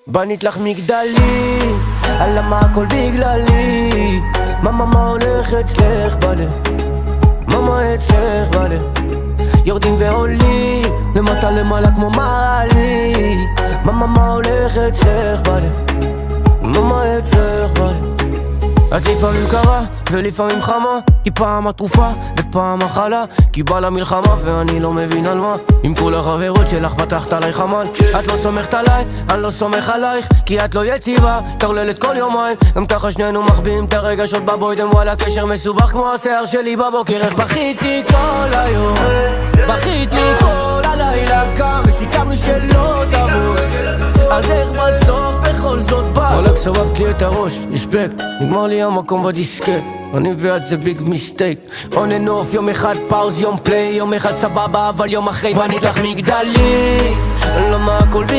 בנית לך מגדלים, למה הכל בגללי? מה הולך אצלך בלב? מה אצלך בלב? יורדים ועולים, למטה למעלה כמו מעלי. מה הולך אצלך בלב? מה אצלך בלב? את לפעמים קרה ולפעמים חמה, כי פעם התרופה ופעם מחלה, כי בא למלחמה ואני לא מבין על מה. עם כל החברות שלך פתחת עליי חמל. את לא סומכת עליי, אני לא סומך עלייך, כי את לא יציבה, תרללת כל יומיים. גם ככה שנינו מחביאים את הרגשות בבוידם, וואלה קשר מסובך כמו השיער שלי בבוקר. איך בכיתי כל היום, בכית לי כל הלילה, קם וסיכמנו שלא תמות, אז איך בסוף בכל זאת בא? וואלה סובבת לי את הראש, רספקט, נגמר לי המקום בדיסקט. אני ואת זה ביג מיסטייק, און אנד אוף, יום אחד פאוז, יום פליי, יום אחד סבבה, אבל יום אחרי בנית לך מגדלים, למה הכל